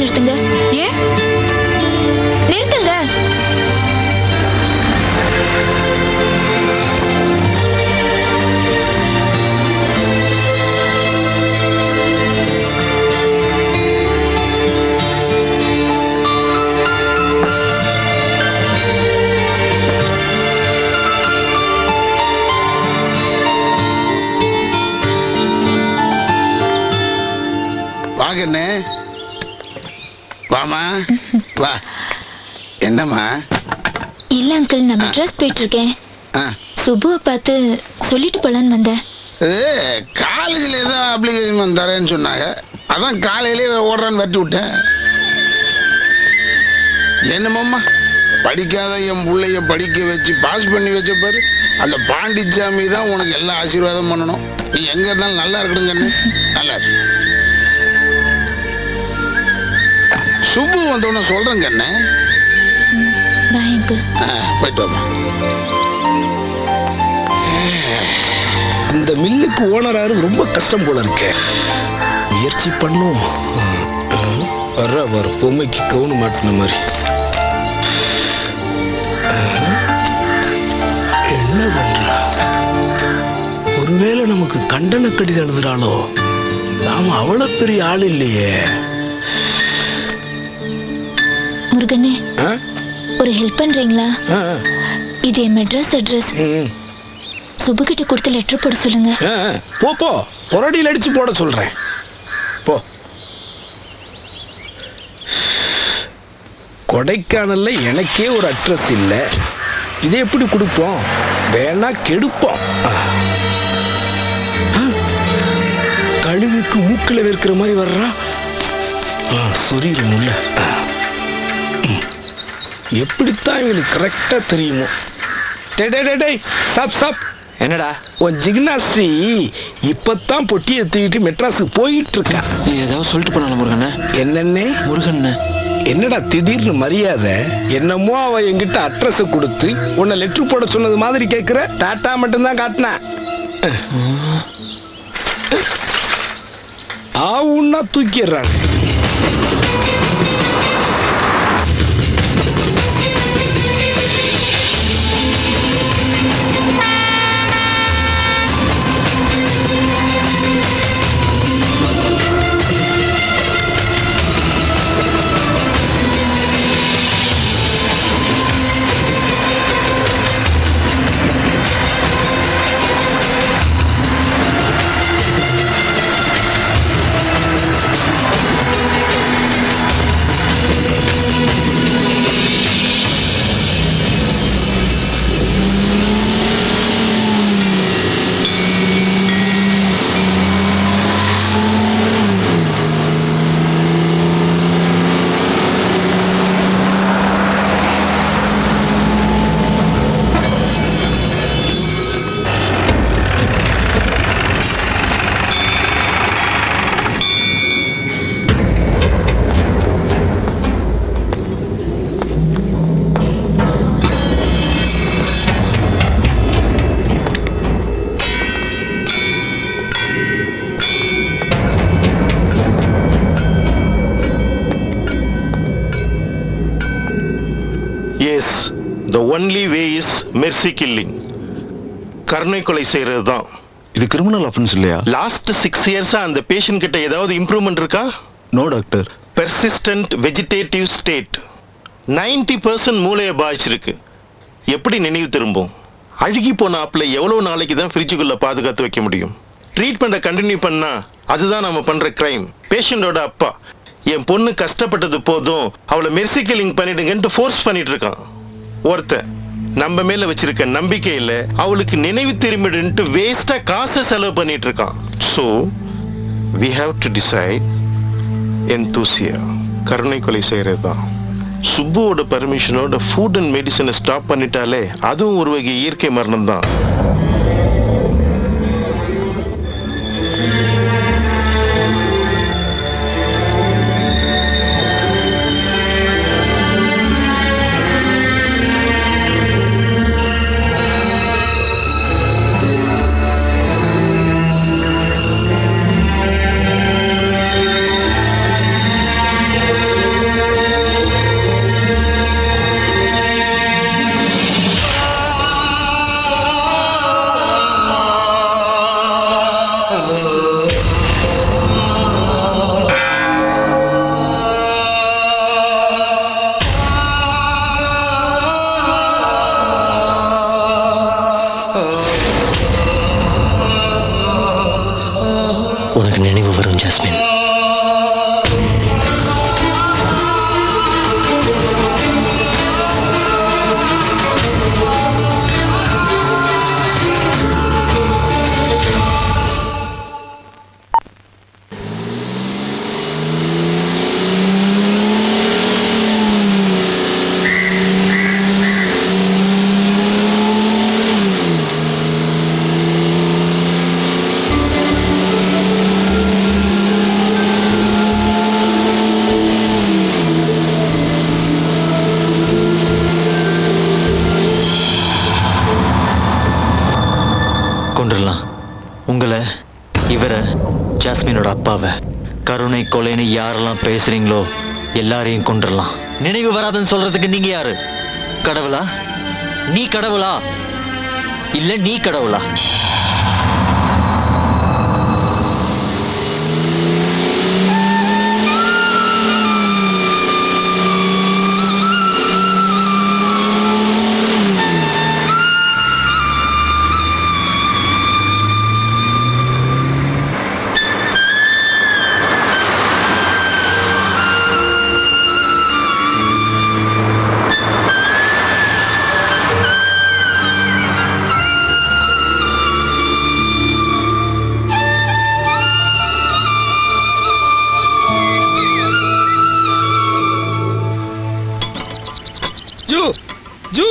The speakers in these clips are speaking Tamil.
நிறுத்துங்க. ஏன்? நிறுத்துங்க. வாங்கண்ணே, வாமா வா. என்னம்மா? இல்ல அங்கிள், நான் மெட்ராஸ் போயிட்டு இருக்கேன். சுபுவை பார்த்து சொல்லிட்டு போலான்னு வந்தேன். காலேஜில் ஏதோ அப்ளிகேஷன் தரேன்னு சொன்னாங்க, அதான் காலையிலே ஓடுறான்னு வெட்டி விட்டேன். என்னமாம்மா, படிக்காத என் பிள்ளைய படிக்க வச்சு பாஸ் பண்ணி வச்ச பாரு, அந்த பாண்டிச்சாமி தான் உனக்கு எல்லா ஆசீர்வாதம் பண்ணணும். நீ எங்கே இருந்தாலும் நல்லா இருக்கணுங்கண்ணு. நல்லா இருக்கு. சுப்பு வந்தோன்னு சொல்கிறேங்க அண்ணே. Bye uncle. போயிட்டு வாமா. இந்த மில்லுக்கு ஓனராரு ரொம்ப கஷ்டம் போல இருக்கே. முயற்சி பண்ணும். வர பொம்மைக்கு கவுனு மாட்டின மாதிரி. என்ன பண்றா? ஒருவேளை நமக்கு கண்டன கடிதம் எழுதுறாளோ? நாம அவ்வளவு பெரிய ஆள் இல்லையே. முருகனே, ஒரு ஹெல்ப் பண்றீங்களா? இது என் மெட்ராஸ் அட்ரஸ். சுபு கிட்ட கொடுத்து லெட்டர் போட சொல்லுங்க. போ பொரடியில் அடிச்சு போட சொல்றேன். போ. கொடைக்கானல்ல எனக்கே ஒரு அட்ரஸ் இல்லை, இதை எப்படி கொடுப்போம்? வேணா கெடுப்போம். கழுகுக்கு மூக்கில் வைக்கிற மாதிரி வர்றா. சொரியில எப்படித்தான் இவங்களுக்கு கரெக்டா தெரியுமோ. ஸ்டாப். என்னடா உன் ஜிக்னாஸ்ரீ இப்பத்தான் பொட்டியை தூக்கிட்டு மெட்ராஸுக்கு போயிட்டு இருக்கா. நீ ஏதாவது சொல்லிட்டு போனால முருகண்ணே. என்னன்னே? முருகண்ணே, என்னடா திடீர்னு மரியாதை? என்னமோ அவ என்கிட்ட அட்ரஸ் கொடுத்து உன்னை லெட்டர் போட சொன்னது மாதிரி கேட்கிற. டாட்டா மட்டும்தான் காட்டின. ஆவுன்னா தூக்கிடுறாங்க. Yes, the only way is mercy killing. கருணை கொலை செய்யறது தான். இது கிரிமினல் அஃபென்ஸ் இல்லையா? லாஸ்ட் 6 இயர்ஸா அந்த பேஷண்ட் கிட்ட ஏதாவது இம்ப்ரூவ்மெண்ட் இருக்கா? No doctor. Persistent vegetative state. 90% மூளையை பாதிச்சிருக்கு. எப்படி நினைவு திரும்பும்? அழுகி போன ஆப்பில் எவ்வளவு நாளைக்கு தான் ஃப்ரிட்ஜுக்குள்ள பாதுகாத்து வைக்க முடியும்? ட்ரீட்மெண்ட்டை கண்டினியூ பண்ணா அதுதான் நம்ம பண்ற கிரைம். பேஷண்டோட அப்பா என் பொண்ணு கஷ்டப்பட்டது போதும், அவளை மெர்சி கில்லிங் பண்ணிடுங்கன்ட்டு ஃபோர்ஸ் பண்ணிட்டு இருக்கான். ஒருத்தன் நம்ம மேல வச்சிருக்க நம்பிக்கையில அவளுக்கு நினைவு திரும்பிடுன்ட்டு வேஸ்டா காசை செலவு பண்ணிட்டு இருக்கான். So we have to decide. எந்தூசியா கருணை கொலை செய்யறது தான். சுப்புவோட பர்மிஷனோட ஃபுட் அண்ட் மெடிசனை ஸ்டாப் பண்ணிட்டாலே அதுவும் ஒரு வகை இயற்கை மரணம் தான். உனக்கு நினைவு வரும் ஜாஸ்மின். கொண்டுடலாம் உங்களை, இவரை, ஜாஸ்மினோட அப்பாவை. கருணை கொலைன்னு யாரெல்லாம் பேசுறீங்களோ எல்லாரையும் கொண்டுடலாம். நினைவு வராதுன்னு சொல்றதுக்கு நீங்க யாரு? கடவுளா? நீ கடவுளா இல்ல நீ கடவுளா? ஜூ,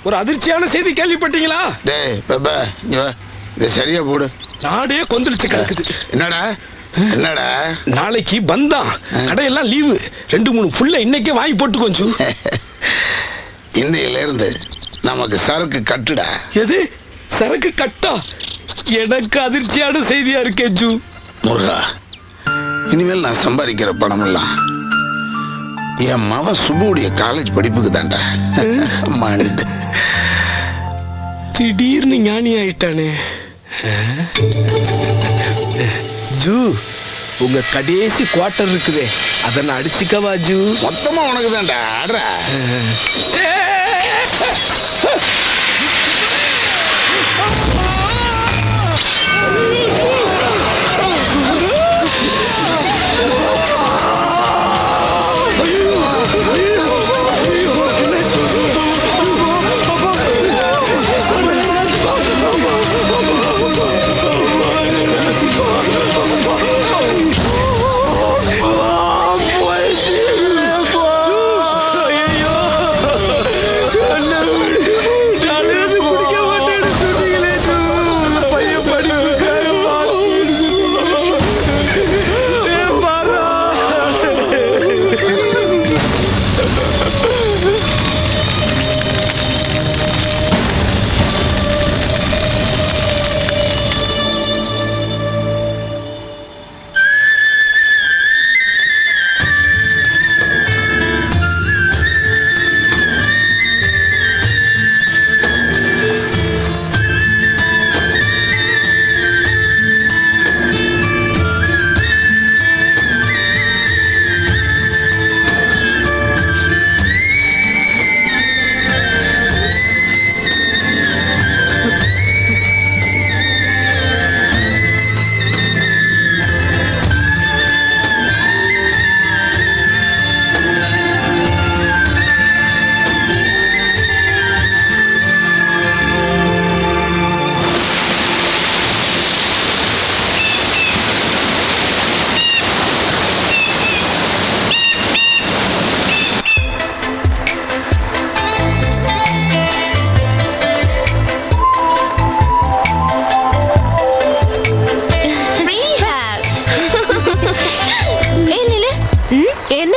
ஒரு அதிர்ச்சியான செய்தி கேள்விப்பட்டீங்களா? டேய் பாப்பா, இங்க வா. இதை சரியா போடு. நாடே கொந்தளிச்சு கிடக்குது. என்னடா என்னடா? நாளைக்கு பந்தான், கடையெல்லாம் லீவு. 2-3 ஃபுல்ல இன்னைக்கே வாங்கி போட்டு கொஞ்சம். இன்னையில இருந்து நமக்கு சரக்கு கட்டுடா. எது சரக்கு கட்டா? எனக்கு அதிர்ச்சியான செய்தியா இருக்கே ஜூ. முருகா, இனிமேல் நான் சம்பாதிக்கிற பணம் எல்லாம் என் மவன் சுபுடைய காலேஜ் படிப்புக்கு தாண்டா. மாண்டு திடீர்னு ஞானி ஆயிட்டானே. ஜூ, உங்க கடைசி குவார்டர் இருக்குதே, அதை நான் அடிச்சுக்கவா ஜூ? மொத்தமா உனக்கு தான்டா. ஆடுறா.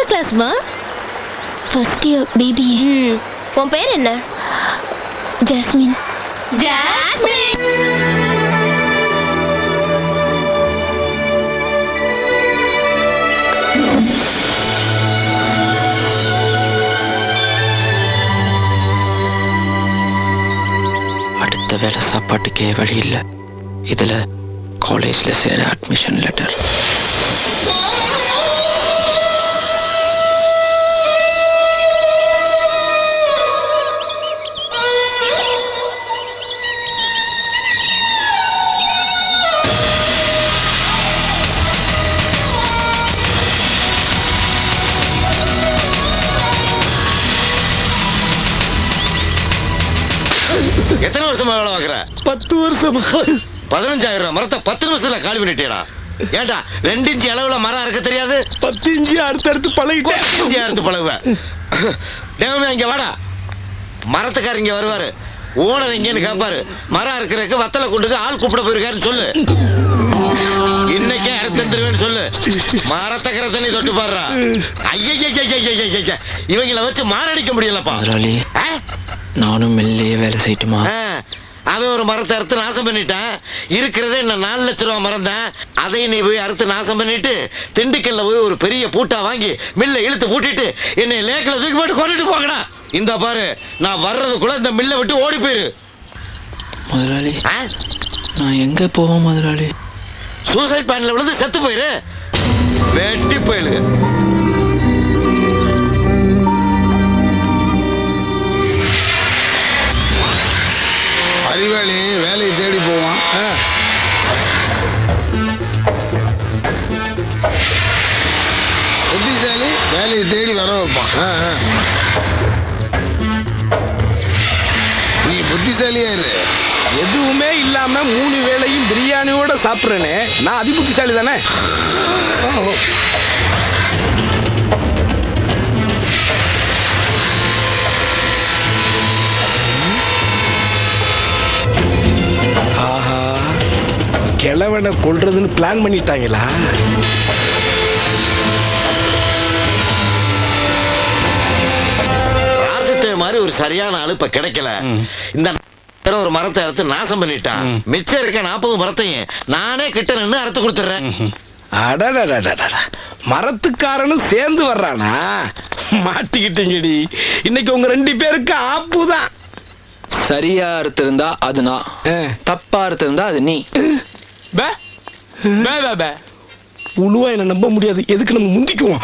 கிளாஸ்மா? First year BBA. உன் பேர் என்ன? ஜாஸ்மின். ஜாஸ்மின். அடுத்த வேலை சாப்பாட்டுக்கே வழி இல்லை. இதுல காலேஜ்ல சேர அட்மிஷன் லெட்டர். வருஷமா வேலை பார்க்குற? 10 வருஷமா. 15,000 ரூபாய் மரத்தை 10 நிமிஷத்துல காலி பண்ணிட்டேடா. ஏண்டா 2 இன்ச்சு அளவுல மரம் இருக்க தெரியாது? 10 இன்ச்சு அடுத்தடுத்து பழகிட்டேன். 10 இன்ச்சு அறுத்து பழகுவேன். தேவமே இங்க வாடா. மரத்துக்காரர் இங்க வருவாரு. ஓனர் எங்கன்னு கேட்பாரு. மரம் இருக்கிறதுக்கு வத்தலை கொண்டு ஆள் கூப்பிட போயிருக்காருன்னு சொல்லு. இன்னைக்கே அறுத்துருவேன்னு சொல்லு. மரத்தக்கரை தண்ணி தொட்டு பாடுறா. ஐயா இவங்கள வச்சு மாரடிக்க முடியலப்பா. முதலாளி நானும் மெல்லியே வேலை செய்யட்டுமா? அவன் ஒரு மரத்தை அறுத்து நாசம் பண்ணிட்டான். இருக்கிறதே என்ன 4 லட்ச ரூபா மரம் தான். அதையும் நீ போய் அறுத்து நாசம் பண்ணிட்டு திண்டுக்கல்ல போய் ஒரு பெரிய பூட்டா வாங்கி மில்ல இழுத்து பூட்டிட்டு என்னை லேக்கில் தூக்கி போட்டு கொண்டுட்டு போங்கடா. இந்த பாரு, நான் வர்றதுக்குள்ள இந்த மில்லை விட்டு ஓடி போயிரு. முதலாளி நான் எங்க போவேன் முதலாளி? சூசைட் பாயிண்ட்ல விழுந்து செத்து போயிரு. வெட்டி போயிரு. அறிவாளி வேலையை தேடி போவான். புத்திசாலி வேலையை தேடி வர வைப்பான். நீ புத்திசாலியா இரு. எதுவுமே இல்லாம 3 வேளையும் பிரியாணியோட சாப்பிடுறேனே, நான் அதி புத்திசாலி தானே? ஆஹா, கிழவனை கொல்றதுன்னு பிளான் பண்ணிட்டாங்களா? ராசத்தை மாதிரி ஒரு சரியான ஆளு இப்ப கிடைக்கல. இந்த ஒரு மரத்தை அறுத்து நாசம் பண்ணிட்டான். மிச்சம் இருக்க 40 மரத்தையும் நானே கிட்ட நின்று அறுத்து கொடுத்துறேன். அடடடடடட, மரத்துக்காரனும் சேர்ந்து வர்றானா? மாட்டிக்கிட்டீங்கடி. இன்னைக்கு உங்க 2 பேருக்கு ஆப்புதான். சரியா அறுத்திருந்தா அது நான், தப்பா அறுத்திருந்தா அது நீ. உழுவா என்ன நம்ப முடியாது. எதுக்கு நம்ம முந்திக்குவோம்?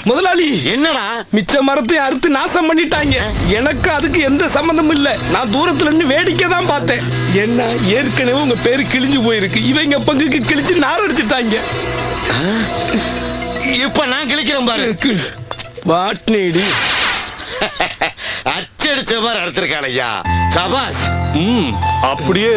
முதலாளி என்னடா மிச்ச மரத்தை அறுத்து நாசம் பண்ணிட்டாங்க. எனக்கு அதுக்கு எந்த சம்பந்தமும் இல்ல. நான் தூரத்துல இருந்து வேடிக்கை தான் பார்த்தேன். என்ன ஏற்கனவே உங்க பேரு கிழிஞ்சு போயிருக்கு. இவங்க பங்குக்கு கிழிச்சு நார் அடிச்சுட்டாங்க. இப்ப நான் கிழிக்கிறேன் பாரு. வாட்னேடி அச்சடிச்ச மாதிரி அறுத்திருக்கான் ஐயா. சபாஸ். அப்படியே